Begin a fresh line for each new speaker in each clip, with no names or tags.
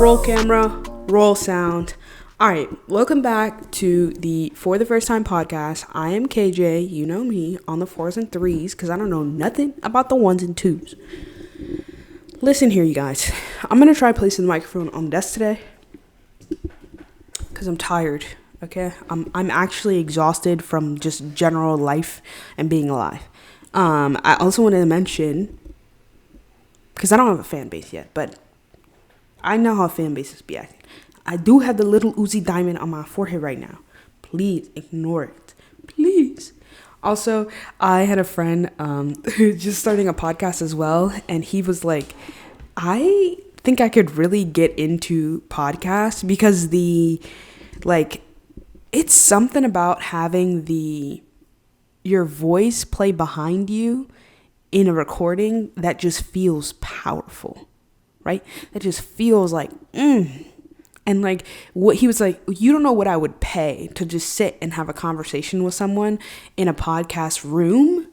Roll camera, roll sound. All right, welcome back to the For the First Time podcast. I am KJ, you know me, on the 4s and 3s, because I don't know nothing about the 1s and 2s. Listen here, you guys. I'm going to try placing the microphone on the desk today, because I'm tired, okay? I'm actually exhausted from just general life and being alive. I also wanted to mention, because I don't have a fan base yet, but I know how fan bases be acting. I do have the little Uzi diamond on my forehead right now. Please ignore it. Please. Also, I had a friend who's just starting a podcast as well. And he was like, I think I could really get into podcasts because it's something about having your voice play behind you in a recording that just feels powerful. Right? That just feels like, And like what he was like, you don't know what I would pay to just sit and have a conversation with someone in a podcast room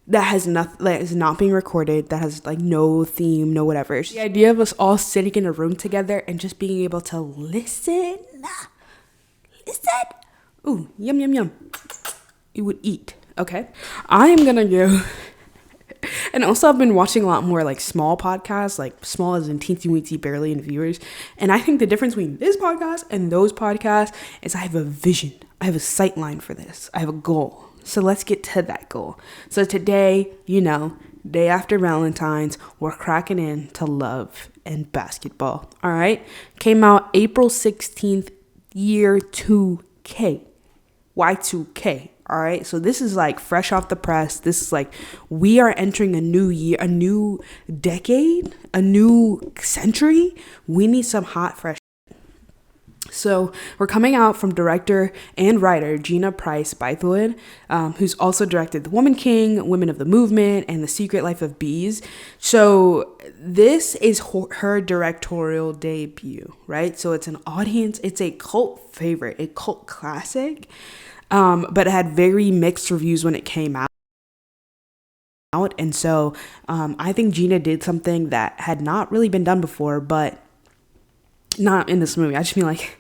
that is not being recorded, that has like no theme, no whatever. It's the idea of us all sitting in a room together and just being able to listen. Ooh, yum, yum, yum. You would eat. Okay. I am going to go. And also I've been watching a lot more like small podcasts, like small as in teensy weensy, barely in viewers. And I think the difference between this podcast and those podcasts is I have a vision. I have a sight line for this. I have a goal. So let's get to that goal. So today, day after Valentine's, we're cracking into love and basketball. All right. Came out April 16th, year 2K. Y2K. All right. So this is like fresh off the press. This is like we are entering a new year, a new decade, a new century. We need some hot, fresh. So we're coming out from director and writer Gina Price Bythewood, who's also directed The Woman King, Women of the Movement, and The Secret Life of Bees. So this is her directorial debut, right? So it's it's a cult favorite, a cult classic. But it had very mixed reviews when it came out. And so I think Gina did something that had not really been done before, but not in this movie. I just mean like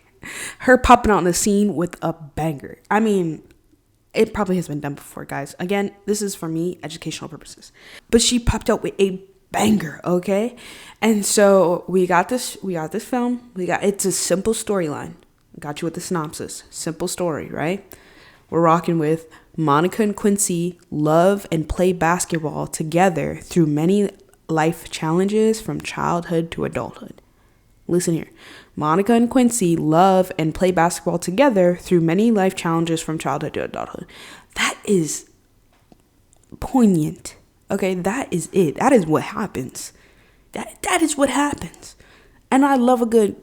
her popping out in the scene with a banger. I mean, it probably has been done before, guys. Again, this is for me, educational purposes. But she popped out with a banger, okay? And so we got this film. It's a simple storyline. Got you with the synopsis. Simple story, right? We're rocking with Monica and Quincy love and play basketball together through many life challenges from childhood to adulthood. Listen here. Monica and Quincy love and play basketball together through many life challenges from childhood to adulthood. That is poignant. Okay, that is it. That is what happens. That is what happens. And I love a good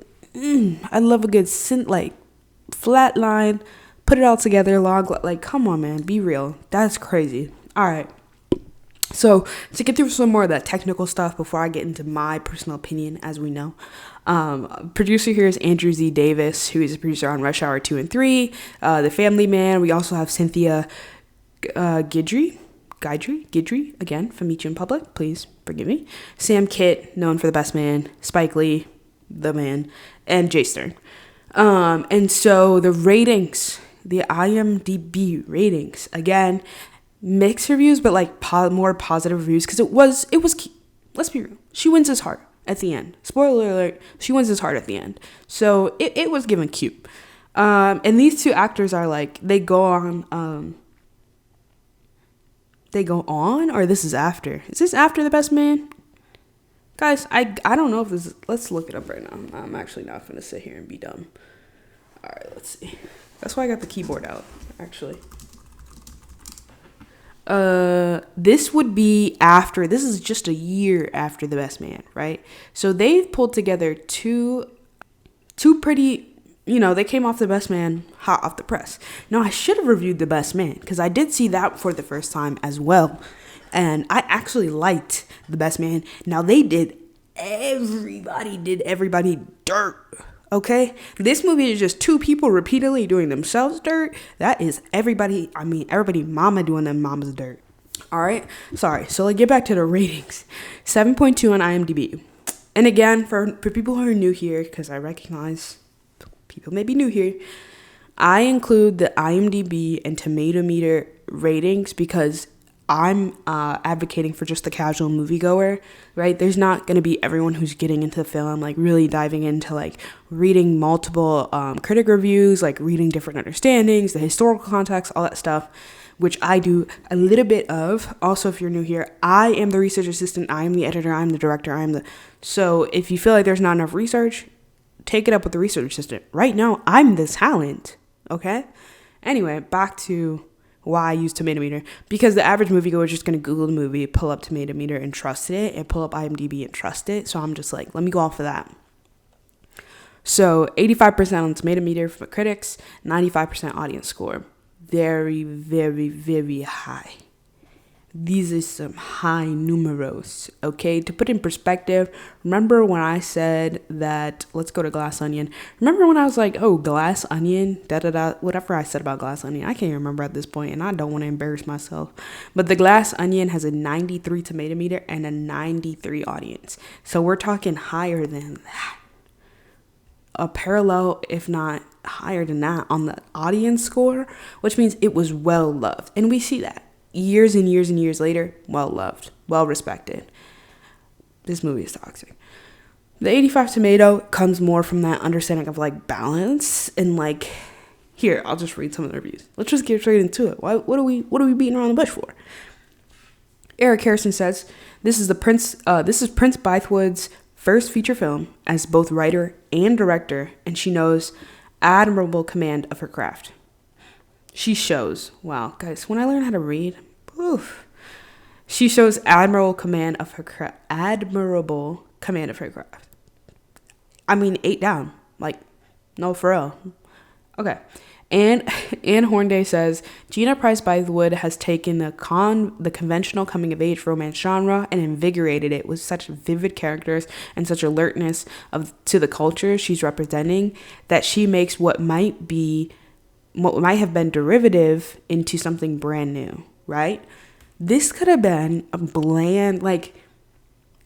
flat line. Put it all together, like, come on, man, be real. That's crazy. All right. So to get through some more of that technical stuff before I get into my personal opinion, as we know, producer here is Andrew Z. Davis, who is a producer on Rush Hour 2 and 3, The Family Man. We also have Cynthia Guidry, again, from Meet You in Public. Please forgive me. Sam Kitt, known for The Best Man, Spike Lee, The Man, and Jay Stern. And so the ratings, the IMDb ratings, again, mixed reviews, but like more positive reviews, because it was, let's be real, she wins his heart at the end. Spoiler alert, she wins his heart at the end. So it was given cute. And these two actors are like, they go on, or this is after? Is this after The Best Man? Guys, I don't know if this is, let's look it up right now. I'm actually not going to sit here and be dumb. All right, let's see. That's why I got the keyboard out, actually. This would be after, this is just a year after The Best Man, right? So they've pulled together two pretty, they came off The Best Man hot off the press. Now, I should have reviewed The Best Man because I did see that for the first time as well. And I actually liked The Best Man. Now, everybody did everybody dirt. Okay, this movie is just two people repeatedly doing themselves dirt. That is everybody mama doing them mama's dirt. All right, sorry. So get back to the ratings. 7.2 on IMDb. And again, for people who are new here, because I recognize people may be new here, I include the IMDb and Tomato Meter ratings because I'm advocating for just the casual moviegoer, right? There's not going to be everyone who's getting into the film, like really diving into like reading multiple critic reviews, like reading different understandings, the historical context, all that stuff, which I do a little bit of. Also, if you're new here, I am the research assistant, I am the editor, I'm the director, so if you feel like there's not enough research, take it up with the research assistant. Right now, I'm the talent, okay? Anyway, back to why I use Tomato Meter. Because the average moviegoer is just going to Google the movie, pull up Tomato Meter and trust it, and pull up IMDb and trust it. So I'm just like, let me go off of that. So 85% on Tomato Meter for critics, 95% audience score. Very, very, very high. These are some high numeros, okay? To put in perspective, remember when I said that, let's go to Glass Onion. Remember when I was like, oh, Glass Onion, whatever I said about Glass Onion. I can't remember at this point, and I don't want to embarrass myself. But the Glass Onion has a 93 Tomato Meter and a 93 audience. So we're talking higher than that. A parallel, if not higher than that, on the audience score, which means it was well loved. And we see that. Years and years and years later, well loved, well respected. This movie is toxic. The 85 tomato comes more from that understanding of like balance and like, here, I'll just read some of the reviews. Let's just get straight into it. What are we beating around the bush for? Eric Harrison says, this is Prince Bythewood's first feature film as both writer and director, and she knows admirable command of her craft. She shows, wow, guys, when I learn how to read, she shows admirable command of her craft. I mean, 8 down. Like, no, for real. Okay. And Anne Hornday says, Gina Prince Bythewood has taken the conventional coming-of-age romance genre and invigorated it with such vivid characters and such alertness to the culture she's representing that she makes what might have been derivative into something brand new, right? This could have been a bland, like,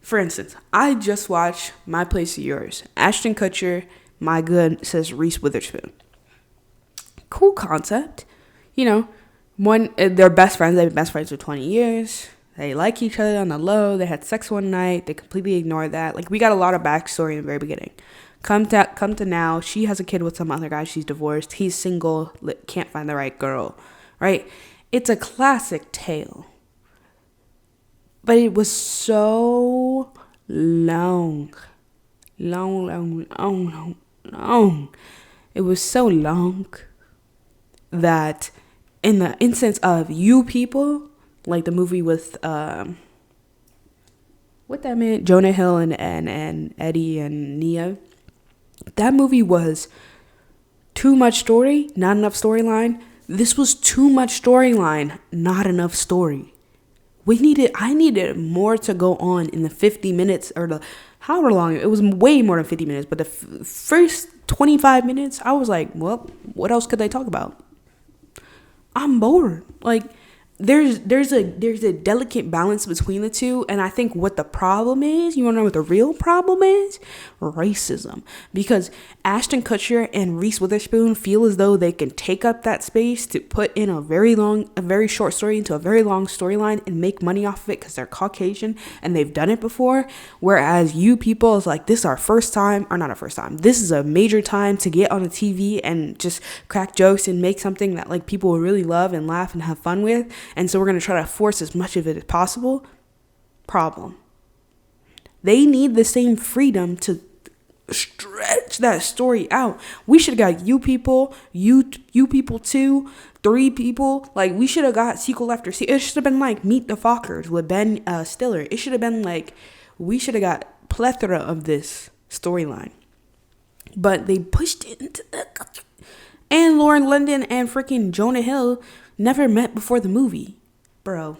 for instance, I just watched My Place or Yours. Ashton Kutcher, my good, says Reese Witherspoon. Cool concept. You know, they're best friends. They've been best friends for 20 years. They like each other on the low. They had sex one night. They completely ignored that. Like, we got a lot of backstory in the very beginning. Come to now, she has a kid with some other guy. She's divorced. He's single, can't find the right girl, right? It's a classic tale. But it was so long. It was so long that in the instance of You People, like the movie with what that man, Jonah Hill and Eddie and Nia, that movie was too much story, not enough storyline. This was too much storyline, not enough story. I needed more to go on in the 50 minutes or the however long. It was way more than 50 minutes, but the first 25 minutes, I was like, well, what else could they talk about? I'm bored. Like, there's a delicate balance between the two, and I think what the problem is, you want to know what the real problem is? Racism. Because Ashton Kutcher and Reese Witherspoon feel as though they can take up that space to put in a very short story into a very long storyline and make money off of it because they're Caucasian and they've done it before. Whereas You People is like, this is our first time, or not our first time. This is a major time to get on the TV and just crack jokes and make something that like people will really love and laugh and have fun with. And so we're going to try to force as much of it as possible. Problem. They need the same freedom to stretch that story out. We should have got You People, You People 2, 3 People. Like, we should have got sequel after sequel. It should have been like Meet the Fockers with Ben Stiller. It should have been like, we should have got plethora of this storyline. But they pushed it into the... And Lauren London and freaking Jonah Hill never met before the movie. Bro,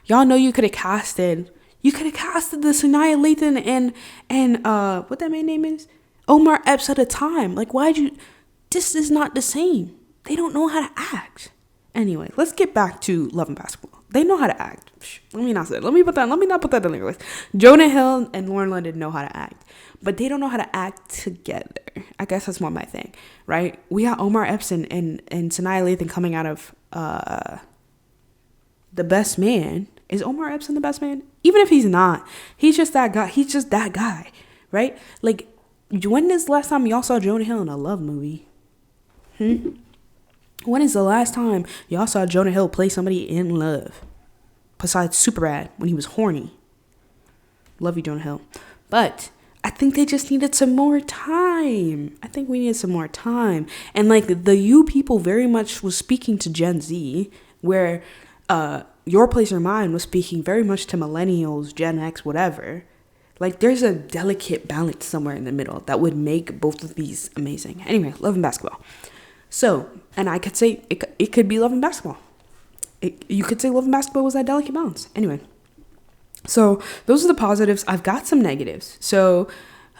y'all know you could have casted the Sanaa Lathan and what that man's name is? Omar Epps at a time. Like, this is not the same. They don't know how to act. Anyway, let's get back to Love and Basketball. They know how to act. Let me not say. Let me not put that in the list. Jonah Hill and Lauren London know how to act, but they don't know how to act together. I guess that's more my thing, right? We got Omar Epps and Sanaa Lathan coming out of The Best Man. Is Omar Epps in The Best Man? Even if he's not, he's just that guy. He's just that guy, right? Like, when is the last time y'all saw Jonah Hill in a love movie? When is the last time y'all saw Jonah Hill play somebody in love? Besides Superbad, when he was horny. Love you, Jonah Hill. But I think they just needed some more time. I think we needed some more time. And like the You people very much was speaking to Gen Z, where Your Place or Mine was speaking very much to millennials, Gen X, whatever. Like, there's a delicate balance somewhere in the middle that would make both of these amazing. Anyway, Love and Basketball. So, and I could say it could be Love and Basketball. You could say Love and Basketball was that delicate balance. Anyway, so those are the positives. I've got some negatives. So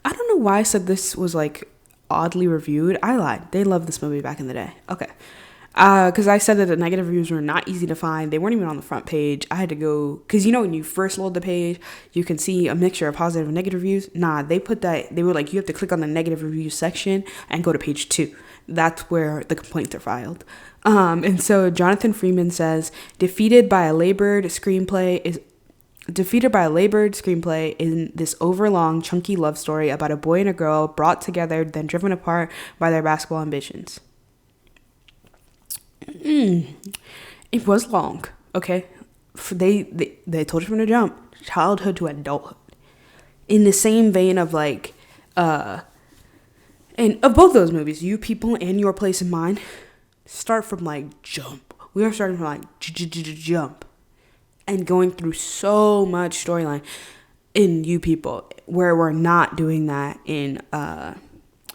I don't know why I said this was like oddly reviewed. I lied. They loved this movie back in the day. Okay. Because I said that the negative reviews were not easy to find. They weren't even on the front page. I had to go, because you know when you first load the page, you can see a mixture of positive and negative reviews. Nah, they put that, they were like, you have to click on the negative review section and go to page 2. That's where the complaints are filed. And so Jonathan Freeman says, defeated by a labored screenplay in this overlong, chunky love story about a boy and a girl brought together, then driven apart by their basketball ambitions. It was long, okay? They told you from the jump, childhood to adulthood. In the same vein of like, and of both those movies, You People and Your Place in Mine, start from like jump. We are starting from like jump. And going through so much storyline in You People, where we're not doing that in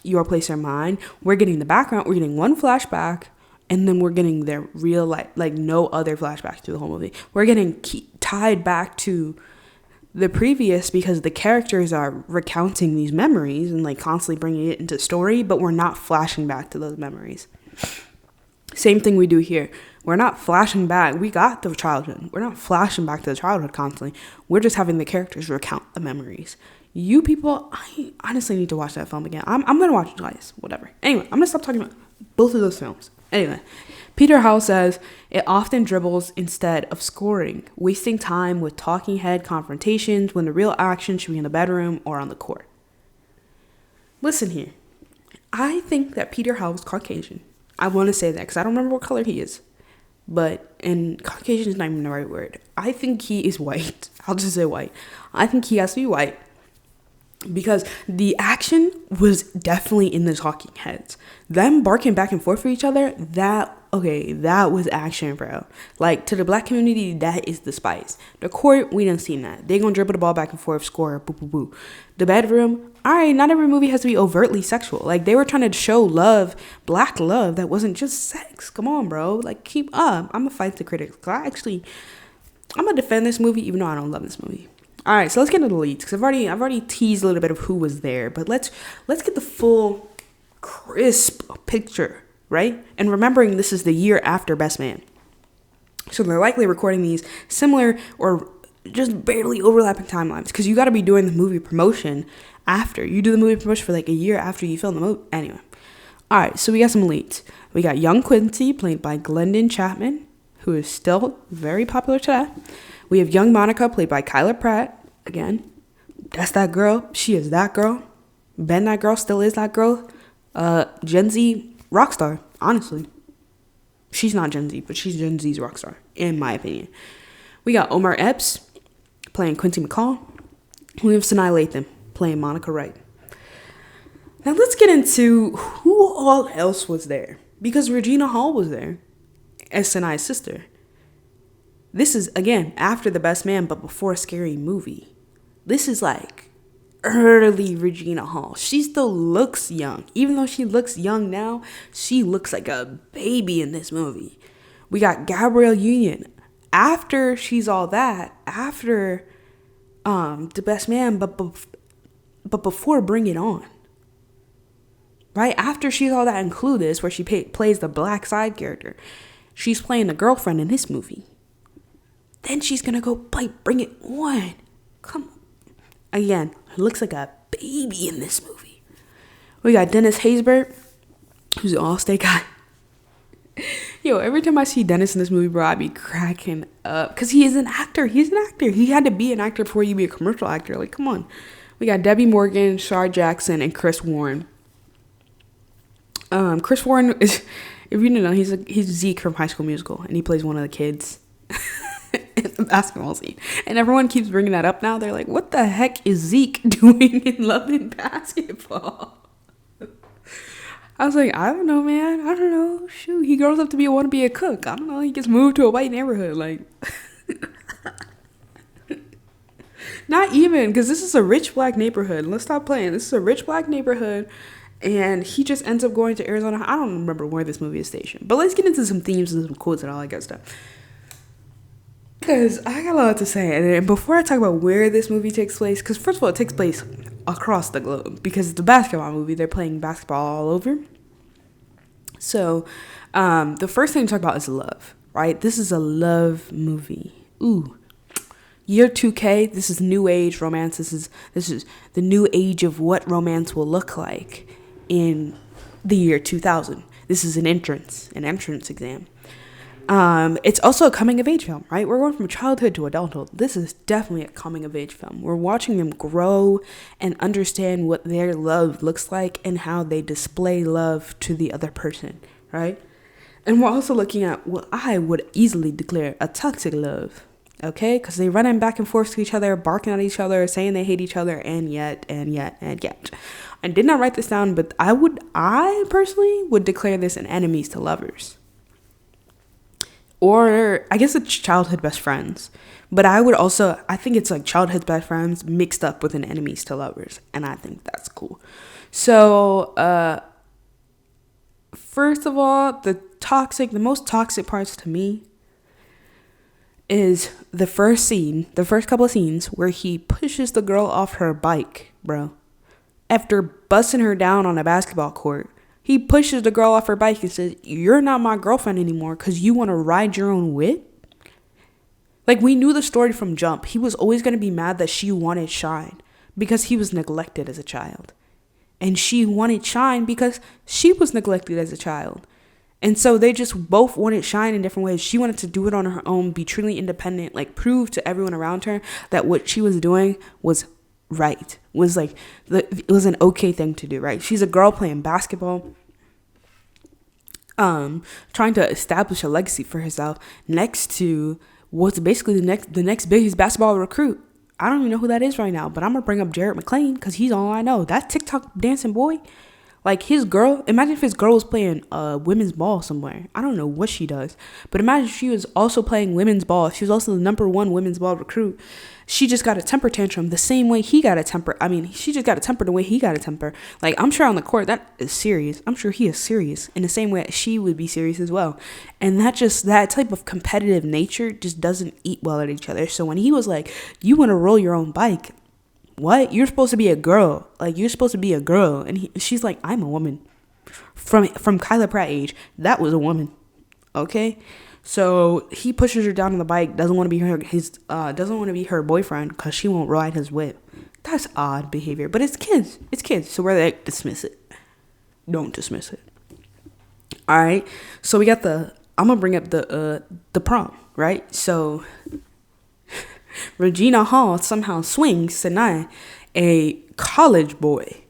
Your Place or Mine. We're getting the background, we're getting one flashback, and then we're getting their real life, like no other flashback through the whole movie. We're getting tied back to the previous because the characters are recounting these memories and like constantly bringing it into story, but we're not flashing back to those memories. Same thing we do here. We're not flashing back. We got the childhood. We're not flashing back to the childhood constantly. We're just having the characters recount the memories. You People, I honestly need to watch that film again. I'm going to watch it twice, whatever. Anyway, I'm going to stop talking about both of those films. Anyway, Peter Howell says, it often dribbles instead of scoring, wasting time with talking head confrontations when the real action should be in the bedroom or on the court. Listen here. I think that Peter Howell's Caucasian. I want to say that because I don't remember what color he is. And Caucasian is not even the right word. I think he is white. I'll just say white. I think he has to be white. Because the action was definitely in the talking heads. Them barking back and forth for each other, that was action, bro. Like, to the black community, that is the spice. The court, we didn't see that. They gonna dribble the ball back and forth, score, boo, boo, boo. The bedroom, alright, not every movie has to be overtly sexual. Like, they were trying to show love, black love, that wasn't just sex. Come on, bro. Like, keep up. I'm gonna fight the critics. I'm gonna defend this movie, even though I don't love this movie. All right, so let's get into the leads because I've already teased a little bit of who was there, but let's get the full crisp picture, right? And remembering this is the year after Best Man, so they're likely recording these similar or just barely overlapping timelines because you got to be doing the movie promotion after you do the movie promotion for like a year after you film the movie. Anyway, all right, so we got some leads. We got young Quincy played by Glendon Chapman, who is still very popular today. We have young Monica, played by Kyla Pratt. Again, that's that girl. She is that girl. Been that girl, still is that girl. Gen Z rock star, honestly. She's not Gen Z, but she's Gen Z's rock star, in my opinion. We got Omar Epps, playing Quincy McCall. We have Sanaa Lathan, playing Monica Wright. Now let's get into who all else was there. Because Regina Hall was there as Sanaa's sister. This is, again, after The Best Man, but before Scary Movie. This is like early Regina Hall. She still looks young. Even though she looks young now, she looks like a baby in this movie. We got Gabrielle Union. After she's all that, after The Best Man, but before Bring It On. Right? After she's all that in Clueless, where she plays the black side character. She's playing the girlfriend in this movie. Then she's gonna go bring it on. Come on. Again, looks like a baby in this movie. We got Dennis Haysbert, who's an all-state guy. Yo, every time I see Dennis in this movie, bro, I be cracking up. Because he is an actor. He's an actor. He had to be an actor before you be a commercial actor. Like, come on. We got Debbie Morgan, Shar Jackson, and Chris Warren. Chris Warren is, if you didn't know, he's Zeke from High School Musical. And he plays one of the kids in the basketball scene. And everyone keeps bringing that up now. They're like, what the heck is Zeke doing in Love and Basketball? I was like, I don't know, man. I don't know. Shoot, he grows up to want to be a cook. I don't know. He gets moved to a white neighborhood. Like, not even, because this is a rich black neighborhood. Let's stop playing. This is a rich black neighborhood, and he just ends up going to Arizona. I don't remember where this movie is stationed. But let's get into some themes and some quotes and all that good stuff. Because I got a lot to say. And before I talk about where this movie takes place, because first of all, it takes place across the globe. Because it's a basketball movie. They're playing basketball all over. So, the first thing to talk about is love, right? This is a love movie. Ooh. Year 2K, this is new age romance. This is the new age of what romance will look like in the year 2000. This is an entrance exam. It's also a coming of age film, right? We're going from childhood to adulthood. This is definitely a coming of age film. We're watching them grow and understand what their love looks like and how they display love to the other person, right? And we're also looking at what I would easily declare a toxic love, okay? Because they run back and forth to each other, barking at each other, saying they hate each other, and yet. I did not write this down, but I personally would declare this an enemies to lovers. Or I guess it's childhood best friends. But I think it's like childhood best friends mixed up with an enemies to lovers. And I think that's cool. So, first of all, the most toxic parts to me is the first couple of scenes where he pushes the girl off her bike, bro. After busting her down on a basketball court. He pushes the girl off her bike and says, you're not my girlfriend anymore because you want to ride your own whip? Like, we knew the story from jump. He was always going to be mad that she wanted shine because he was neglected as a child. And she wanted shine because she was neglected as a child. And so they just both wanted shine in different ways. She wanted to do it on her own, be truly independent, like prove to everyone around her that what she was doing was right, was like it was an okay thing to do, right? She's a girl playing basketball, trying to establish a legacy for herself next to what's basically the next biggest basketball recruit. I don't even know who that is right now, but I'm gonna bring up Jarrett McClain because he's all I know. That TikTok dancing boy, like his girl. Imagine if his girl was playing women's ball somewhere. I don't know what she does, but imagine if she was also playing women's ball. She was also the #1 women's ball recruit. She just got a temper tantrum the same way he got a temper. I mean, she just got a temper the way he got a temper. Like, I'm sure on the court, that is serious. I'm sure he is serious in the same way she would be serious as well. And that type of competitive nature just doesn't eat well at each other. So when he was like, you want to roll your own bike? What? You're supposed to be a girl. Like, you're supposed to be a girl. And she's like, I'm a woman. From Kyla Pratt age, that was a woman. Okay? So he pushes her down on the bike, doesn't want to be her boyfriend because she won't ride his whip. That's odd behavior, but it's kids. So we're like, dismiss it. Don't dismiss it. All right. So we got I'm gonna bring up the prom, right? So Regina Hall somehow swings Sinai, a college boy,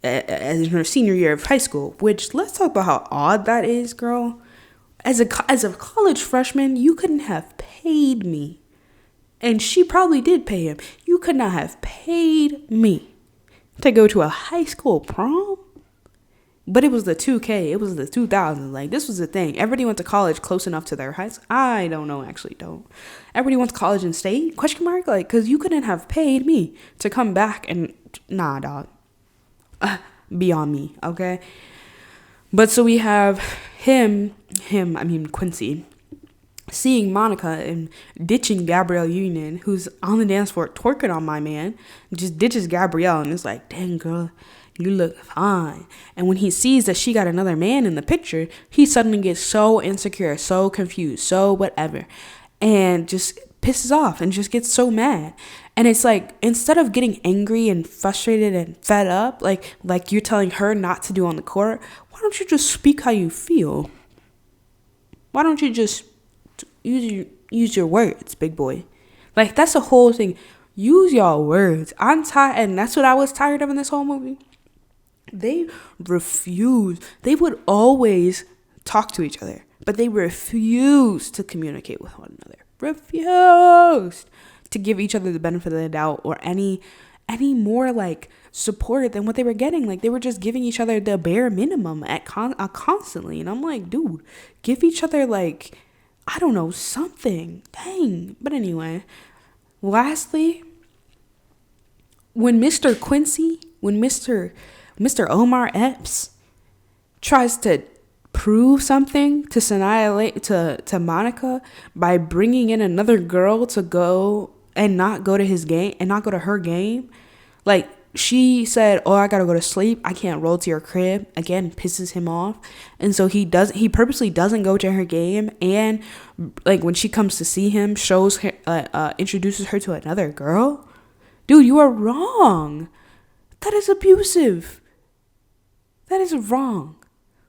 as in her senior year of high school. Which, let's talk about how odd that is, girl. As a college freshman, you couldn't have paid me. And she probably did pay him. You could not have paid me to go to a high school prom. But it was the 2K. It was the 2000s. Like, this was the thing. Everybody went to college close enough to their high school. I don't know, actually, don't. Everybody went to college and stayed? Question mark? Like, because you couldn't have paid me to come back and... Nah, dog. Beyond me, okay? But so we have Quincy, seeing Monica and ditching Gabrielle Union, who's on the dance floor twerking on my man, just ditches Gabrielle and is like, dang, girl, you look fine. And when he sees that she got another man in the picture, he suddenly gets so insecure, so confused, so whatever, and just pisses off and just gets so mad. And it's like, instead of getting angry and frustrated and fed up, like you're telling her not to do on the court, why don't you just speak how you feel? Why don't you just use your words, big boy? Like, that's the whole thing. Use your words. I'm tired, and that's what I was tired of in this whole movie. They refused. They would always talk to each other, but they refused to communicate with one another. Refused to give each other the benefit of the doubt or any more like support than what they were getting. Like, they were just giving each other the bare minimum constantly. And I'm like, dude, give each other, like, I don't know, something. Dang. But anyway, lastly, when Mr. Omar Epps tries to prove something to Sanaa, to Monica, by bringing in another girl to go and not go to his game and not go to her game. Like, she said, oh, I gotta go to sleep, I can't roll to your crib. Again, pisses him off. And so he purposely doesn't go to her game, and like when she comes to see him, shows her, introduces her to another girl. Dude, you are wrong. That is abusive. That is wrong.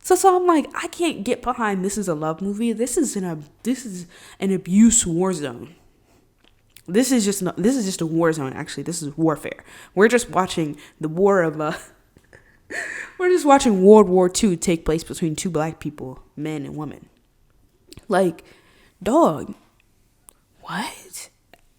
So I'm like, I can't get behind this is a love movie. This is an abuse war zone. This is just a war zone. Actually, this is warfare. We're just watching the war of we're just watching World War II take place between two black people, men and women. Like, dog, what?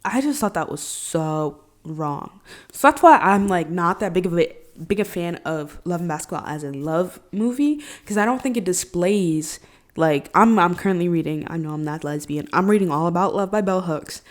I just thought that was so wrong. So that's why I'm like not that big a fan of Love and Basketball as a love movie, because I don't think it displays, like, I'm currently reading, I know I'm not lesbian, I'm reading All About Love by Bell Hooks,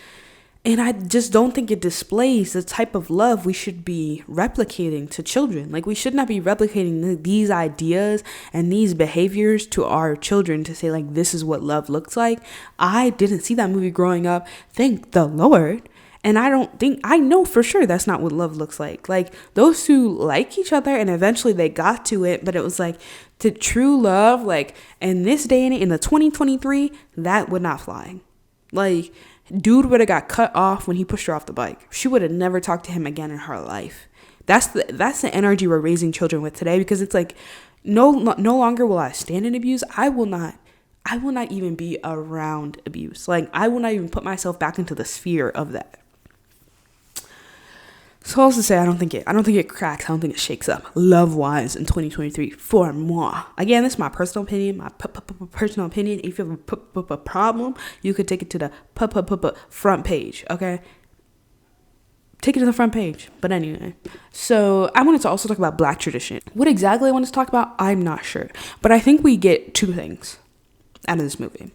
and I just don't think it displays the type of love we should be replicating to children. Like, we should not be replicating these ideas and these behaviors to our children to say, like, this is what love looks like. I didn't see that movie growing up, thank the Lord. And I know for sure that's not what love looks like. Like, those two like each other and eventually they got to it, but it was like, to true love, like, in this day and in the 2023, that would not fly. Like, dude would have got cut off when he pushed her off the bike. She would have never talked to him again in her life. That's the energy we're raising children with today, because it's like, no longer will I stand in abuse. I will not even be around abuse. Like, I will not even put myself back into the sphere of that. So also to say, I don't think it cracks. I don't think it shakes up love-wise in 2023 for moi. Again, this is my personal opinion. Personal opinion. If you have a problem, you could take it to the front page. Okay, take it to the front page. But anyway, so I wanted to also talk about Black tradition. What exactly I wanted to talk about, I'm not sure. But I think we get two things out of this movie.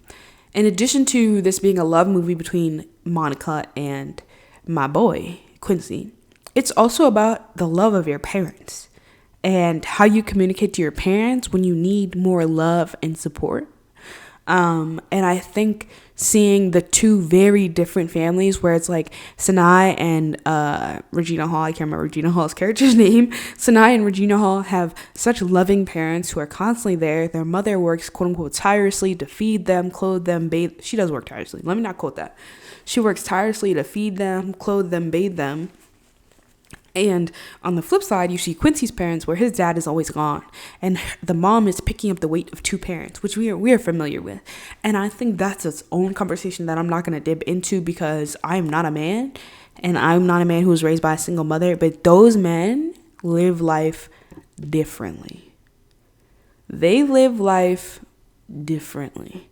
In addition to this being a love movie between Monica and my boy Quincy, it's also about the love of your parents and how you communicate to your parents when you need more love and support. And I think seeing the two very different families, where it's like Sanaa and Regina Hall, I can't remember Regina Hall's character's name. Sanaa and Regina Hall have such loving parents who are constantly there. Their mother works, quote unquote, tirelessly to feed them, clothe them, bathe. She does work tirelessly. Let me not quote that. She works tirelessly to feed them, clothe them, bathe them. And on the flip side, you see Quincy's parents, where his dad is always gone, and the mom is picking up the weight of two parents, which we are familiar with. And I think that's its own conversation that I'm not going to dip into, because I'm not a man, and I'm not a man who was raised by a single mother. But those men live life differently. They live life differently.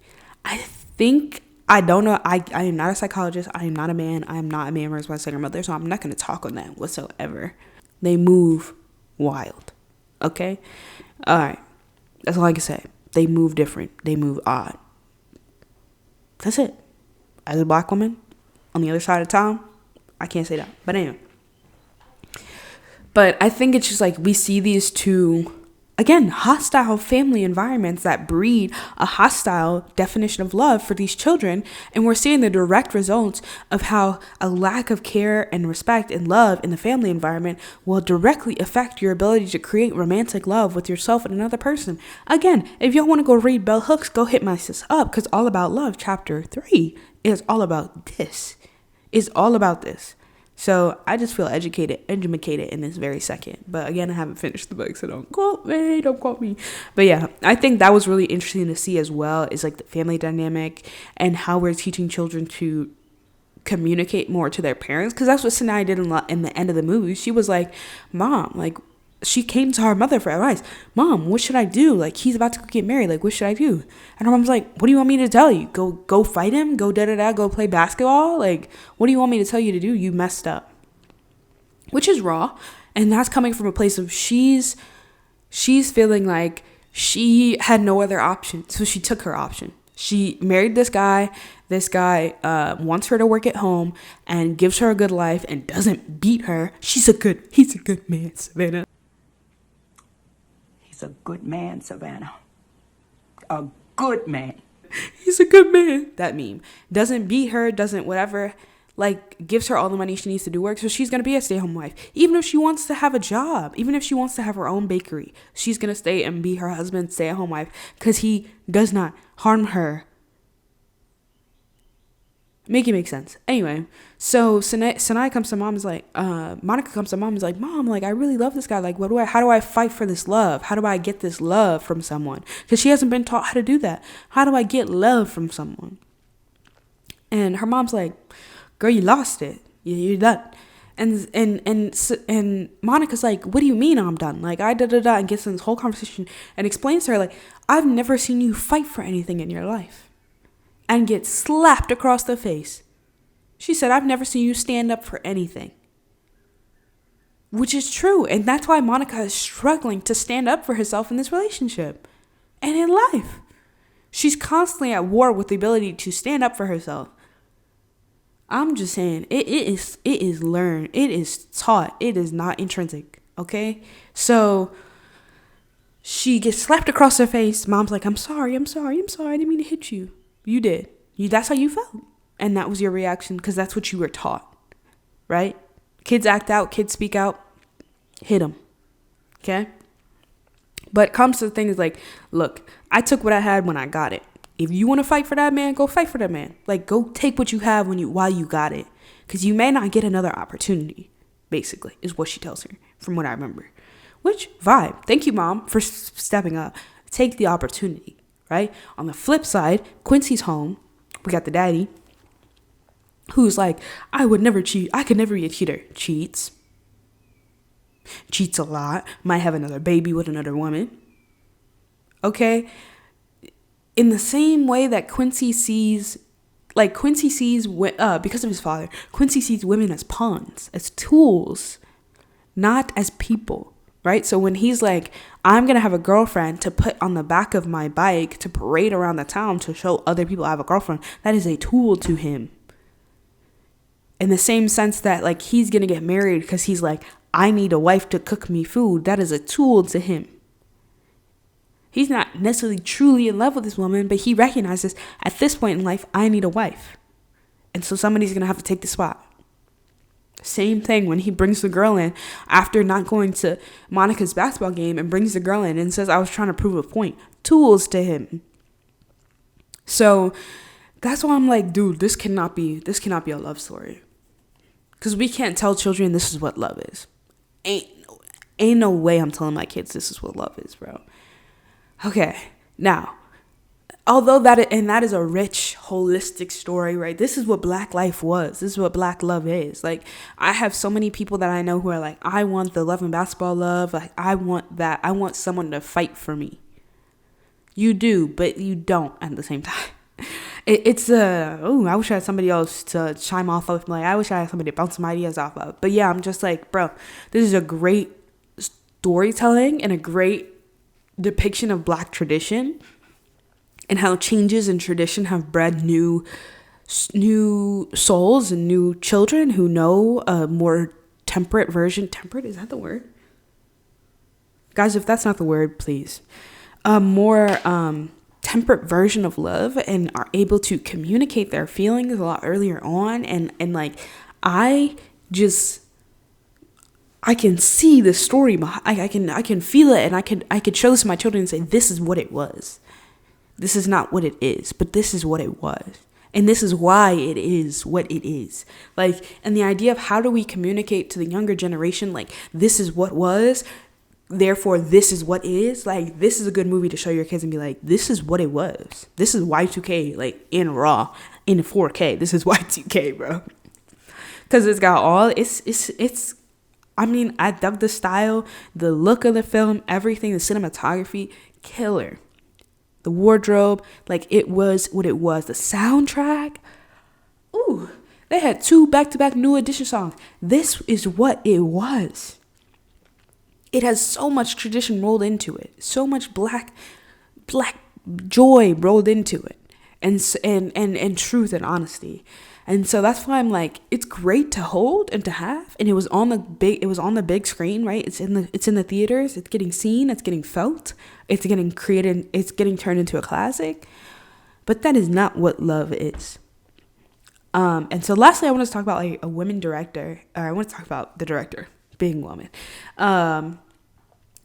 I don't know. I am not a psychologist. I am not a man. I am not a man raised by a single mother. So I'm not going to talk on that whatsoever. They move wild. Okay? All right. That's all I can say. They move different. They move odd. That's it. As a black woman on the other side of town, I can't say that. But anyway. But I think it's just like we see these two. again, hostile family environments that breed a hostile definition of love for these children. And we're seeing the direct results of how a lack of care and respect and love in the family environment will directly affect your ability to create romantic love with yourself and another person. Again, if y'all want to go read Bell Hooks, go hit my sis up, because All About Love, chapter 3 is all about this. Is all about this. So I just feel educated in this very second. But again, I haven't finished the book, so don't quote me. But yeah, I think that was really interesting to see as well, is like the family dynamic and how we're teaching children to communicate more to their parents. Because that's what Sinai did in the end of the movie. She was like, Mom, like, she came to her mother for advice. Mom, what should I do? Like, he's about to get married. Like, what should I do? And her mom's like, what do you want me to tell you? Go fight him? Go go play basketball? Like, what do you want me to tell you to do? You messed up. Which is raw. And that's coming from a place of she's feeling like she had no other option. So she took her option. She married this guy. This guy wants her to work at home and gives her a good life and doesn't beat her. He's a good man, Savannah.
He's a good man, Savannah. A good man.
He's a good man. That meme. Doesn't beat her, doesn't whatever. Like, gives her all the money she needs to do work. So she's going to be a stay-at-home wife. Even if she wants to have a job. Even if she wants to have her own bakery. She's going to stay and be her husband's stay-at-home wife. Because he does not harm her. Make it make sense. Anyway, so Sinai comes to mom, is like, Monica comes to mom, is like, Mom, like, I really love this guy. Like, how do I fight for this love? How do I get this love from someone? Because she hasn't been taught how to do that. How do I get love from someone? And her mom's like, girl, you lost it. You're done. And Monica's like, what do you mean I'm done? Like, and gets in this whole conversation and explains to her, like, I've never seen you fight for anything in your life. And get slapped across the face. She said, I've never seen you stand up for anything. Which is true. And that's why Monica is struggling to stand up for herself in this relationship. And in life. She's constantly at war with the ability to stand up for herself. I'm just saying, it is learned. It is taught. It is not intrinsic. Okay? So she gets slapped across her face. Mom's like, I'm sorry. I didn't mean to hit you. You did. That's how you felt. And that was your reaction because that's what you were taught. Right? Kids act out. Kids speak out. Hit them. Okay? But comes to the thing is like, look, I took what I had when I got it. If you want to fight for that man, go fight for that man. Like, go take what you have while you got it. Because you may not get another opportunity, basically, is what she tells her, from what I remember. Which, vibe. Thank you, Mom, for stepping up. Take the opportunity. Right? On the flip side, Quincy's home. We got the daddy who's like, I would never cheat. I could never be a cheater. Cheats a lot. Might have another baby with another woman. Okay? In the same way that Quincy sees, because of his father, Quincy sees women as pawns, as tools, not as people. Right? So when he's like, I'm going to have a girlfriend to put on the back of my bike to parade around the town to show other people I have a girlfriend, that is a tool to him. In the same sense that, like, he's going to get married because he's like, I need a wife to cook me food. That is a tool to him. He's not necessarily truly in love with this woman, but he recognizes at this point in life, I need a wife. And so somebody's going to have to take the spot. Same thing when he brings the girl in after not going to Monica's basketball game and brings the girl in and says, I was trying to prove a point. Tools to him. So that's why I'm like, dude, this cannot be a love story. Because we can't tell children this is what love is. Ain't no way I'm telling my kids this is what love is, bro. Okay, now, although that is a rich, holistic story, right? This is what Black life was. This is what Black love is. Like, I have so many people that I know who are like, I want the love and basketball love. Like, I want that. I want someone to fight for me. You do, but you don't at the same time. I wish I had somebody else to chime off of. Like, I wish I had somebody to bounce some ideas off of. But yeah, I'm just like, bro, this is a great storytelling and a great depiction of Black tradition. And how changes in tradition have bred new souls and new children who know a more temperate version. Temperate, is that the word? Guys, if that's not the word, please. A more temperate version of love, and are able to communicate their feelings a lot earlier on. And like, I can see the story. I can feel it, and I could show this to my children and say, this is what it was. This is not what it is, but this is what it was. And this is why it is what it is. Like, and the idea of how do we communicate to the younger generation, like, this is what was, therefore this is what is. Like, this is a good movie to show your kids and be like, this is what it was. This is Y2K, like, in raw, in 4K. This is Y2K, bro. Because it's got all, it's, I mean, I love the style, the look of the film, everything, the cinematography, killer. The wardrobe, like, it was what it was. The soundtrack, ooh, they had 2 back-to-back New Edition songs. This is what it was. It has so much tradition rolled into it, so much black joy rolled into it, and truth and honesty. And so that's why I'm like, it's great to hold and to have. And it was on the big screen, right? It's in the theaters. It's getting seen. It's getting felt. It's getting created. It's getting turned into a classic. But that is not what love is. And so lastly, I want to talk about like a women director. Or I want to talk about the director being a woman, and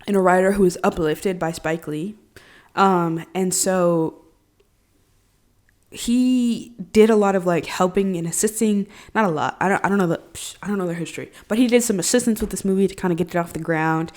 a writer who is uplifted by Spike Lee. And so he did a lot of like helping and assisting, not a lot, I don't know their history, but he did some assistance with this movie to kind of get it off the ground.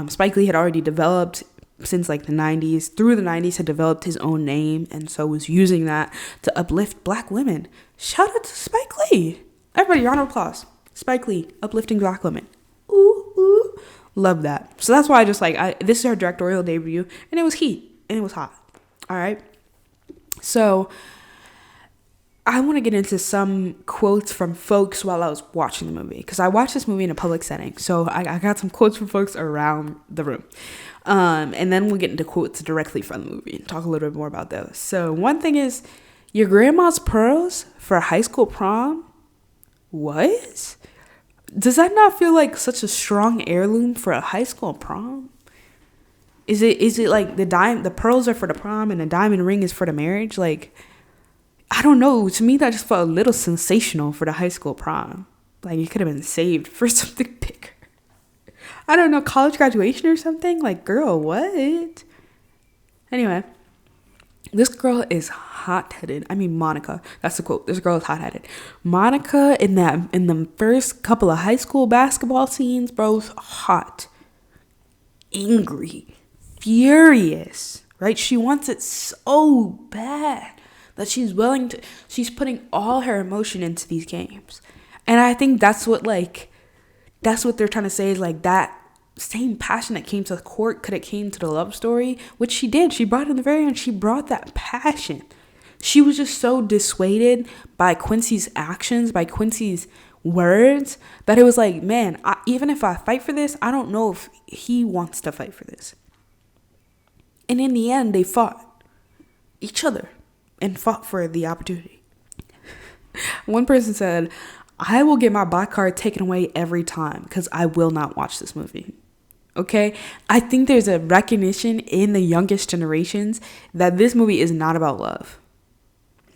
Spike Lee had already developed since like the 90s, through the 90s, had developed his own name, and so was using that to uplift black women. Shout out to Spike Lee. Everybody, round of applause. Spike Lee, uplifting black women. Ooh, ooh. Love that. So that's why I just like, this is her directorial debut, and it was heat, and it was hot. All right. So I want to get into some quotes from folks while I was watching the movie, because I watched this movie in a public setting. So I got some quotes from folks around the room. And then we'll get into quotes directly from the movie and talk a little bit more about those. So one thing is, your grandma's pearls for a high school prom? What? Does that not feel like such a strong heirloom for a high school prom? Is it like the pearls are for the prom and the diamond ring is for the marriage? Like, I don't know. To me, that just felt a little sensational for the high school prom. Like, it could have been saved for something bigger. I don't know, college graduation or something? Like, girl, what? Anyway, this girl is hot-headed. I mean, Monica. That's the quote. This girl is hot-headed. Monica, in the first couple of high school basketball scenes, bro's hot. Angry. Furious, right? She wants it so bad that she's putting all her emotion into these games. And I think that's what they're trying to say, is like, that same passion that came to the court could have came to the love story, which she did. She brought it in the very end. She brought that passion. She was just so dissuaded by Quincy's actions, by Quincy's words, that it was like, man, even if I fight for this, I don't know if he wants to fight for this. And in the end, they fought each other and fought for the opportunity. One person said, I will get my black card taken away every time because I will not watch this movie. Okay? I think there's a recognition in the youngest generations that this movie is not about love.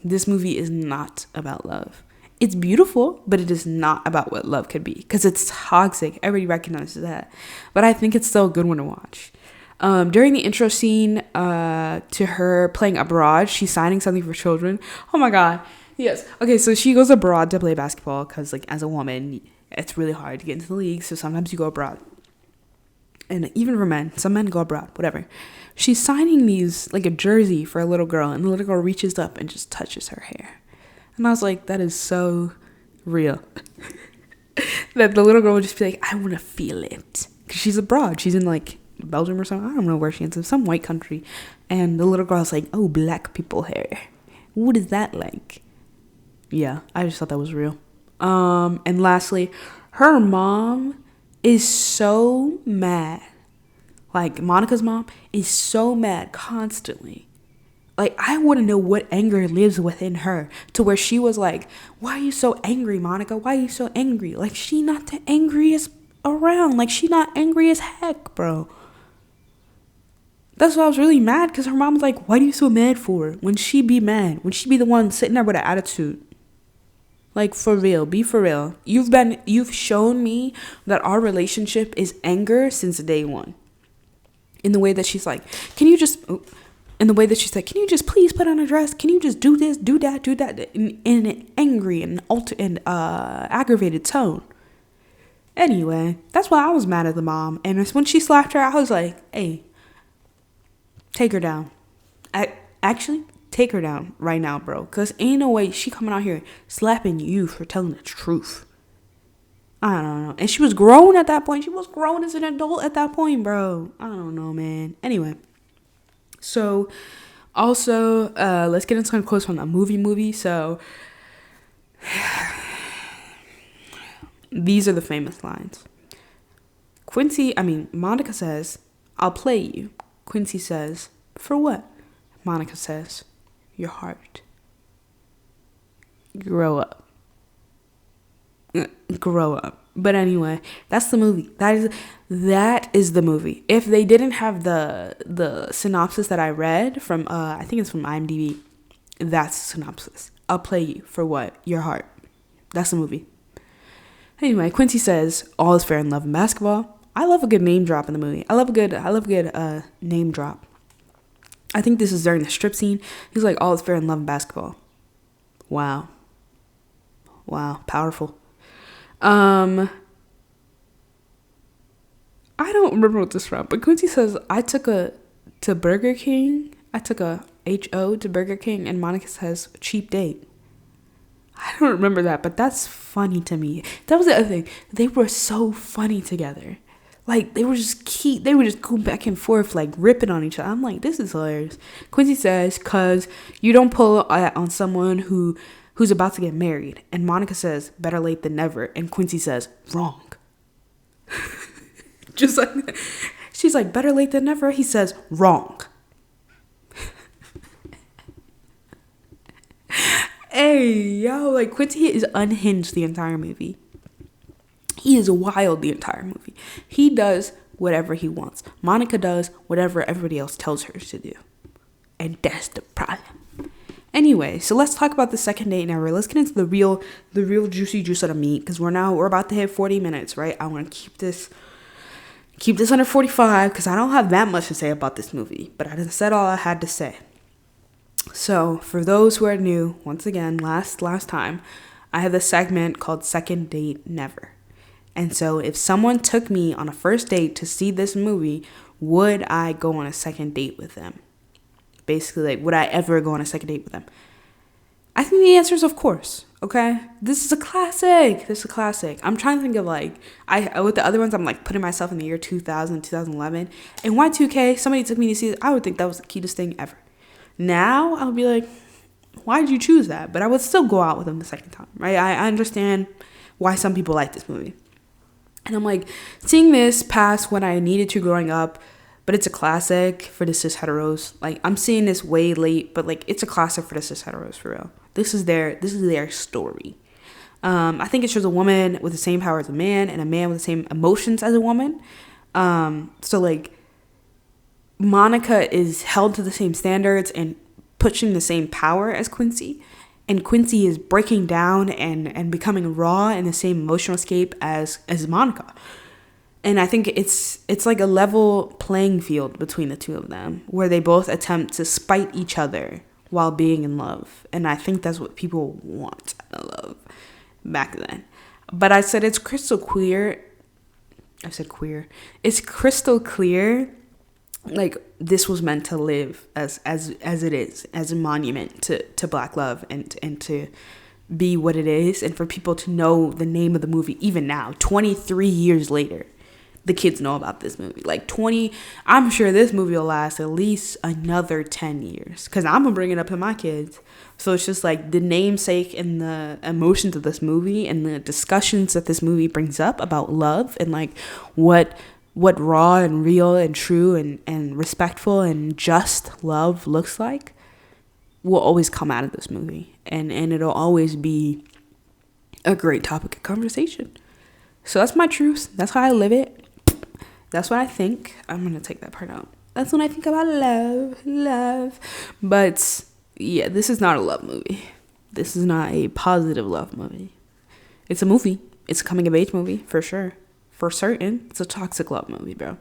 This movie is not about love. It's beautiful, but it is not about what love could be, because it's toxic. Everybody recognizes that. But I think it's still a good one to watch. During the intro scene to her playing abroad, she's signing something for children. Oh my God. Yes. Okay, so she goes abroad to play basketball because, like, as a woman, it's really hard to get into the league. So sometimes you go abroad. And even for men, some men go abroad, whatever. She's signing these, like, a jersey for a little girl, and the little girl reaches up and just touches her hair. And I was like, that is so real. That the little girl would just be like, I want to feel it. Because she's abroad. She's in, like, Belgium or something. I don't know where she is. Some white country. And the little girl's like, oh, black people hair. What is that like? Yeah, I just thought that was real. And lastly, her mom is so mad. Like, Monica's mom is so mad constantly. Like, I want to know what anger lives within her, to where she was like, why are you so angry, Monica? Why are you so angry? Like, she not the angriest around. Like, she not angry as heck, bro. That's why I was really mad, because her mom was like, what are you so mad for? When she be mad, when she be the one sitting there with an attitude. Like, for real, be for real. You've shown me that our relationship is anger since day one. In the way that she's like, in the way that she's like, can you just please put on a dress? Can you just do this, do that, in an angry and aggravated tone. Anyway, that's why I was mad at the mom. And when she slapped her, I was like, hey, take her down. Actually, take her down right now, bro. Because ain't no way she coming out here slapping you for telling the truth. I don't know. And she was grown at that point. She was grown as an adult at that point, bro. I don't know, man. Anyway. So, also, let's get into some quotes from the movie. So, these are the famous lines. Monica says, I'll play you. Quincy says, for what? Monica says, your heart. Grow up. But anyway, that's the movie. That is the movie. If they didn't have the synopsis that I read from I think it's from IMDb, that's the synopsis. I'll play you for what? Your heart. That's the movie. Anyway, Quincy says, all is fair in love and basketball. I love a good name drop in the movie. I love a good name drop. I think this is during the strip scene. He's like, all is fair in love and basketball. Wow, powerful. I don't remember what this is from, but Quincy says, I took a to Burger King. I took a HO to Burger King, and Monica says, cheap date. I don't remember that, but that's funny to me. That was the other thing. They were so funny together. Like, they were just going back and forth, like, ripping on each other. I'm like, this is hilarious. Quincy says, cause you don't pull on someone who's about to get married. And Monica says, better late than never. And Quincy says, wrong. Just like that. She's like, better late than never. He says, wrong. Hey, yo, like, Quincy is unhinged the entire movie. He is wild the entire movie. He does whatever he wants. Monica does whatever everybody else tells her to do. And that's the problem. Anyway, so let's talk about the second date now. Let's get into the real juicy juice of the meat, because we're about to hit 40 minutes, right? I want to keep this under 45 because I don't have that much to say about this movie, but I said all I had to say. So for those who are new, once again, last time, I have this segment called Second Date Never. And so if someone took me on a first date to see this movie, would I go on a second date with them? Basically, like, would I ever go on a second date with them? I think the answer is of course, okay? This is a classic. I'm trying to think of, like, with the other ones, I'm, like, putting myself in the year 2000, 2011. And Y2K, somebody took me to see it, I would think that was the cutest thing ever. Now, I would be like, why did you choose that? But I would still go out with them the second time, right? I understand why some people like this movie. And I'm like, seeing this past when I needed to growing up, but it's a classic for the cis heteros. Like, I'm seeing this way late, but, like, it's a classic for the cis heteros, for real. This is their story. I think it shows a woman with the same power as a man and a man with the same emotions as a woman. So, like, Monica is held to the same standards and pushing the same power as Quincy. And Quincy is breaking down and becoming raw in the same emotional escape as Monica. And I think it's like a level playing field between the two of them, where they both attempt to spite each other while being in love. And I think that's what people want out of love back then. But I said it's crystal clear. It's crystal clear. Like, this was meant to live as it is, as a monument to Black love and to be what it is, and for people to know the name of the movie even now, 23 years later. The kids know about this movie. Like, I'm sure this movie will last at least another 10 years. Because I'm going to bring it up to my kids. So it's just like the namesake and the emotions of this movie and the discussions that this movie brings up about love and, like, what raw and real and true and respectful and just love looks like will always come out of this movie. And it'll always be a great topic of conversation. So that's my truth. That's how I live it. That's what I think. I'm going to take that part out. That's when I think about love. But yeah, this is not a love movie. This is not a positive love movie. It's a movie. It's a coming of age movie for sure. For certain, it's a toxic love movie, bro.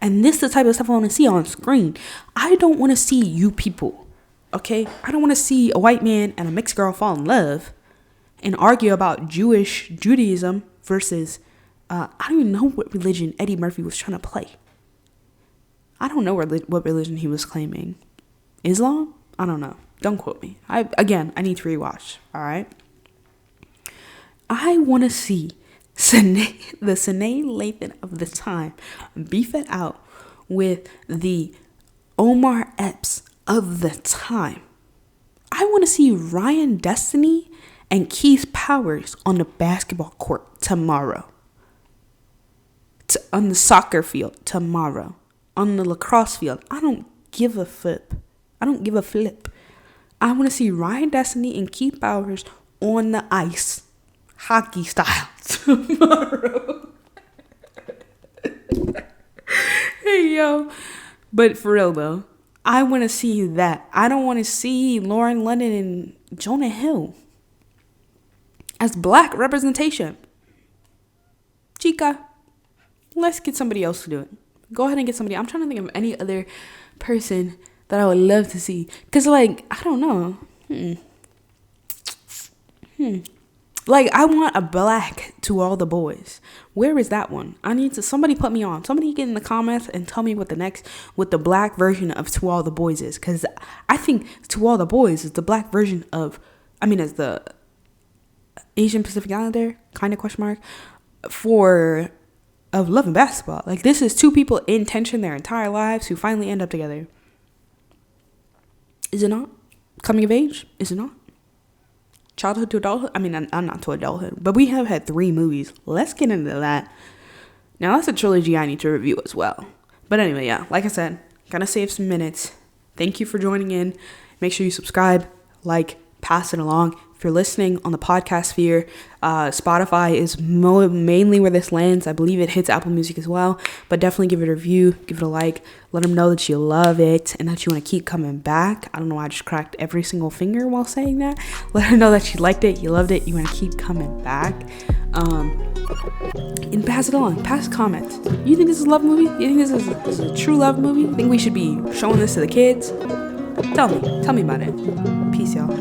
And this is the type of stuff I want to see on screen. I don't want to see you people, okay? I don't want to see a white man and a mixed girl fall in love and argue about Judaism versus, I don't even know what religion Eddie Murphy was trying to play. I don't know what religion he was claiming. Islam? I don't know. Don't quote me. I need to rewatch, all right? I want to see the Sine Lathan of the time beef it out with the Omar Epps of the time. I want to see Ryan Destiny and Keith Powers on the basketball court tomorrow. On the soccer field tomorrow. On the lacrosse field. I don't give a flip. I want to see Ryan Destiny and Keith Powers on the ice. Hockey style tomorrow. Hey, yo. But for real, though, I want to see that. I don't want to see Lauren London and Jonah Hill as black representation. Chica, let's get somebody else to do it. Go ahead and get somebody. I'm trying to think of any other person that I would love to see. Because, like, I don't know. Like, I want a black To All the Boys. Where is that one? Somebody put me on. Somebody get in the comments and tell me what the black version of To All the Boys is. Because I think To All the Boys is the black version of, as the Asian Pacific Islander, kind of question mark, of Love and Basketball. Like, this is two people in tension their entire lives who finally end up together. Is it not? Coming of age? Is it not? Childhood to adulthood? I'm not to adulthood, but we have had 3 movies. Let's get into that. Now, that's a trilogy I need to review as well. But anyway, yeah, like I said, gotta save some minutes. Thank you for joining in. Make sure you subscribe, like, pass it along. If you're listening on the podcast sphere, Spotify is mainly where this lands. I believe it hits Apple Music as well. But definitely give it a review, give it a like. Let them know that you love it and that you want to keep coming back. I don't know why I just cracked every single finger while saying that. Let them know that you liked it, you loved it, you want to keep coming back. And pass it along. Pass comments. You think this is a love movie? You think this is a true love movie? You think we should be showing this to the kids? Tell me about it. Peace, y'all.